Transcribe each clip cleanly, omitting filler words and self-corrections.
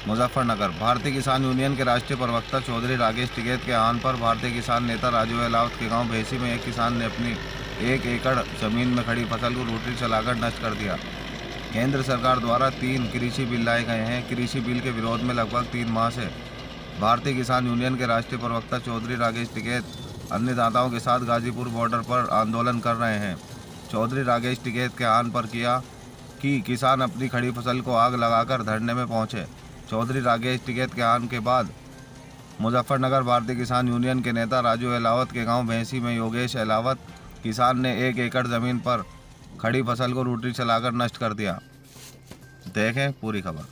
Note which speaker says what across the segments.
Speaker 1: मुजफ्फरनगर। भारतीय किसान यूनियन के राष्ट्रीय प्रवक्ता चौधरी राकेश टिकैत के आह्वान पर भारतीय किसान नेता राजू अहलावत के गांव भैंसी में एक किसान ने अपनी 1 एकड़ जमीन में खड़ी फसल को रोटरी चलाकर नष्ट कर दिया। केंद्र सरकार द्वारा 3 कृषि बिल लाए गए हैं। कृषि बिल के विरोध में लगभग 3 माह से भारतीय किसान यूनियन के राष्ट्रीय प्रवक्ता चौधरी राकेश टिकैत अन्नदाताओं के साथ गाजीपुर बॉर्डर पर आंदोलन कर रहे हैं। चौधरी राकेश टिकैत के आह्वान पर किया कि किसान अपनी खड़ी फसल को आग लगाकर धरने में पहुंचे। चौधरी राकेश टिकैत के आह्वान के बाद मुजफ्फरनगर भारतीय किसान यूनियन के नेता राजू अहलावत के गांव भैंसी में योगेश अहलावत किसान ने 1 एकड़ जमीन पर खड़ी फसल को रोटरी चलाकर नष्ट कर दिया। देखें पूरी खबर।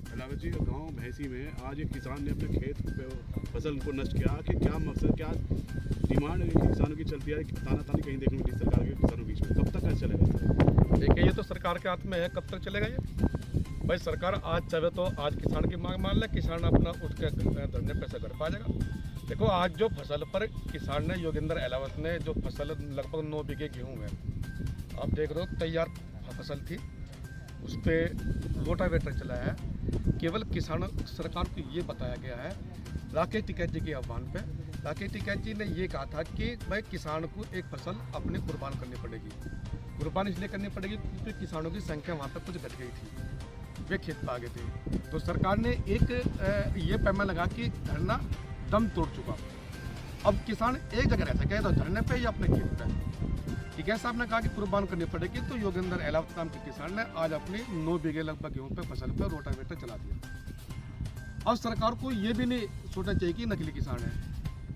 Speaker 2: अहलावत जी गाँव भैंसी में आज एक किसान ने अपने खेत पे फसल को नष्ट किया कि क्या मकसद, क्या डिमांड किसानों की चलती है? तानातानी कहीं देखने मिली सरकार के किसानों के बीच में, कब तक ऐसा चलेगा?
Speaker 3: देखिए, ये तो सरकार के हाथ में है, कब तक चलेगा ये? भाई सरकार आज चाहे तो आज किसान की मांग मान ले, किसान अपना उठ के धरने पैसा घर पा जाएगा। देखो, आज जो फसल पर किसान ने योगेंद्र अहलावत ने जो फसल लगभग 9 बीघे गेहूँ है, आप देख रहे हो तैयार फसल थी, उस पर रोटावेटर चलाया है। केवल किसानों सरकार को ये बताया गया है राकेश टिकैत जी के आह्वान पे, राकेश टिकैत जी ने ये कहा था कि भाई किसान को एक फसल अपने कुर्बान करनी पड़ेगी। कुर्बान इसलिए करनी पड़ेगी क्योंकि किसानों की संख्या वहाँ पर कुछ घट गई थी, वे खेत पर आ गए थे। तो सरकार ने एक ये पैमाना लगा कि धरना दम तोड़ चुका। अब किसान एक जगह रह सके तो धरने पे या अपने खेत पे। टिकैत साहब ने कहा कि कुर्बान करनी पड़ेगी, तो योगेंद्र अहलावत नाम के किसान ने आज अपनी 9 बीघे लगभग गेहूँ पे फसल पे रोटावेटर चला दिया। अब सरकार को ये भी नहीं सोचना चाहिए कि नकली किसान है।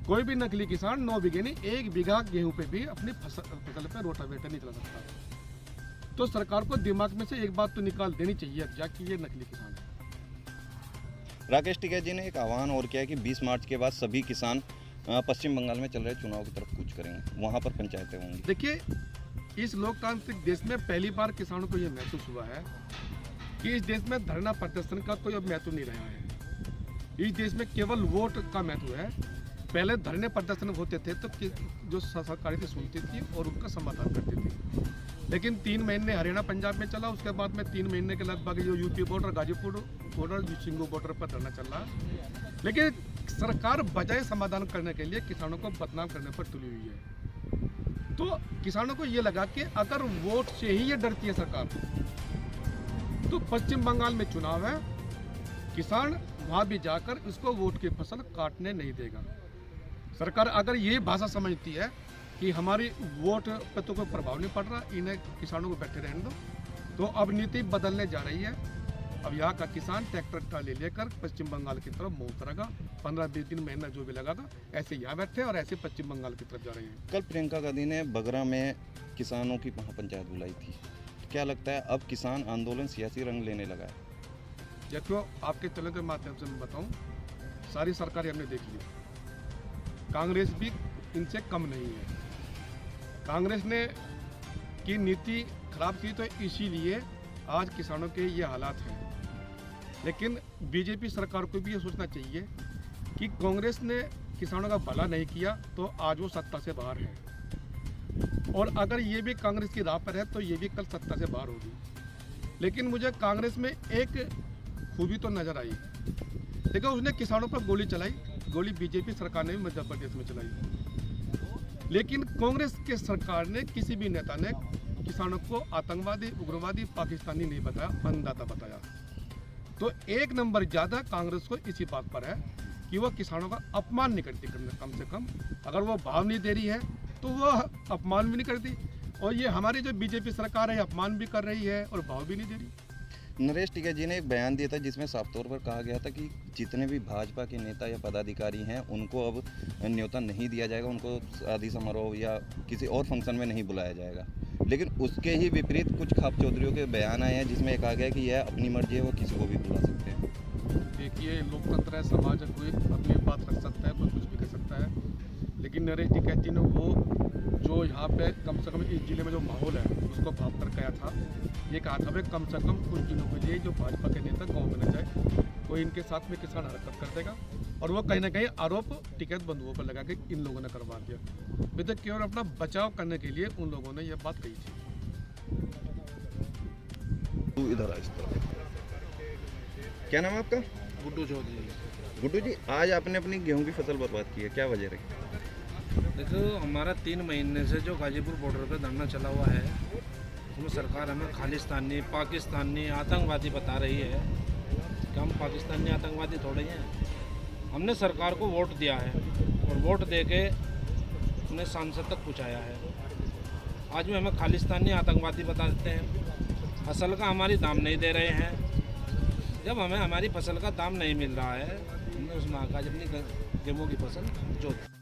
Speaker 3: कोई भी नकली किसान 9 बीघे नहीं 1 बीघा गेहूँ पे भी अपनी फसल पे रोटावेटर नहीं चला सकता। तो सरकार को दिमाग में से एक बात तो निकाल देनी चाहिए अब जाके ये नकली किसान है।
Speaker 4: राकेश टिकैत जी ने एक आह्वान और किया कि 20 मार्च के बाद सभी किसान पश्चिम बंगाल में चल रहे चुनाव की तरफ कूच करेंगे, वहाँ पर पंचायतें होंगी।
Speaker 3: देखिए, इस लोकतांत्रिक देश में पहली बार किसानों को यह महसूस हुआ है कि इस देश में धरना प्रदर्शन का कोई अब महत्व नहीं रहा है। इस देश में केवल वोट का महत्व है। पहले धरने प्रदर्शन होते थे तो जो सरकारी थी सुनती थी और उनका समाधान करती थी, लेकिन 3 महीने हरियाणा पंजाब में चला, उसके बाद में 3 महीने के लगभग जो UP border, Ghazipur border, Singhu border पर धरना चल रहा है। लेकिन सरकार बजाय समाधान करने के लिए किसानों को बदनाम करने पर तुली हुई है। तो किसानों को ये लगा कि अगर वोट से ही ये डरती है सरकार, तो पश्चिम बंगाल में चुनाव है, किसान वहां भी जाकर इसको वोट की फसल काटने नहीं देगा। सरकार अगर ये भाषा समझती है कि हमारी वोट पर तो कोई प्रभाव नहीं पड़ रहा, इन्हें किसानों को बैठे रहने दो, तो अब नीति बदलने जा रही है। अब यहाँ का किसान ट्रैक्टर ट्राली लेकर पश्चिम बंगाल की तरफ मुँह करेगा, 15-20 दिन महीना जो भी लगागा, ऐसे यहाँ बैठे और ऐसे पश्चिम बंगाल की तरफ जा रहे हैं।
Speaker 4: कल प्रियंका गांधी ने बगरा में किसानों की महापंचायत बुलाई थी, क्या लगता है अब किसान आंदोलन सियासी रंग लेने लगा है?
Speaker 3: देखो, आपके चैनल के माध्यम से मैं बताऊँ, सारी सरकारें हमने देख ली, कांग्रेस भी इनसे कम नहीं है। कांग्रेस ने की नीति खराब की तो इसीलिए आज किसानों के ये हालात हैं। लेकिन बीजेपी सरकार को भी ये सोचना चाहिए कि कांग्रेस ने किसानों का भला नहीं किया तो आज वो सत्ता से बाहर है, और अगर ये भी कांग्रेस की राह पर है तो ये भी कल सत्ता से बाहर होगी। लेकिन मुझे कांग्रेस में एक खूबी तो नज़र आई। देखो, उसने किसानों पर गोली चलाई, गोली बीजेपी सरकार ने भी मध्य प्रदेश में चलाई, लेकिन कांग्रेस के सरकार ने किसी भी नेता ने किसानों को आतंकवादी, उग्रवादी, पाकिस्तानी नहीं बताया, अन्नदाता बताया। तो 1 नंबर ज़्यादा कांग्रेस को इसी बात पर है कि वो किसानों का अपमान नहीं करती। कम से कम अगर वो भाव नहीं दे रही है तो वो अपमान भी नहीं करती, और ये हमारी जो बीजेपी सरकार है अपमान भी कर रही है और भाव भी नहीं दे रही।
Speaker 4: नरेश टिकैत जी ने एक बयान दिया था जिसमें साफ तौर पर कहा गया था कि जितने भी भाजपा के नेता या पदाधिकारी हैं उनको अब न्योता नहीं दिया जाएगा, उनको शादी समारोह या किसी और फंक्शन में नहीं बुलाया जाएगा। लेकिन उसके ही विपरीत कुछ खाप चौधरियों के बयान आए हैं जिसमें कहा गया कि यह अपनी मर्जी है, वो किसी को भी बुला सकते हैं।
Speaker 3: देखिए, लोकतंत्र है, समाज है, कोई अपनी बात रख सकता है, कोई कुछ भी कर सकता है। लेकिन नरेश टिकैत जी ने वो जो यहाँ पे कम से कम इस जिले में जो माहौल है उसको भाप कर गया था। ये कहा था भाई कम से कम कुछ दिनों के लिए जो भाजपा के नेता गाँव में न जाए, कोई इनके साथ में किसान हरकत कर देगा और वो कहीं ना कहीं आरोप टिकैत बंधुओं पर लगा के इन लोगों ने करवा दिया। अभी तक केवल अपना बचाव करने के लिए उन लोगों ने यह बात कही थी।
Speaker 4: तू इधर आ इस तरफ। क्या नाम है आपका?
Speaker 5: गुड्डू चौधरी।
Speaker 4: गुड्डू जी, आज आपने अपनी गेहूं की फसल बर्बाद की है, क्या वजह रही?
Speaker 5: देखो, हमारा 3 महीने से जो गाजीपुर बॉर्डर पे धरना चला हुआ है, उसमें सरकार हमें खालिस्तानी, पाकिस्तानी, आतंकवादी बता रही है कि हम पाकिस्तानी आतंकवादी थोड़े हैं। हमने सरकार को वोट दिया है और वोट दे के उन्हें सांसद तक पहुँचाया है। आज भी हमें खालिस्तानी आतंकवादी बता देते हैं। फसल का हमारी दाम नहीं दे रहे हैं। जब हमें हमारी फसल का दाम नहीं मिल रहा है, हमने उसमें आकर अपनी गेहूँ की फसल जोत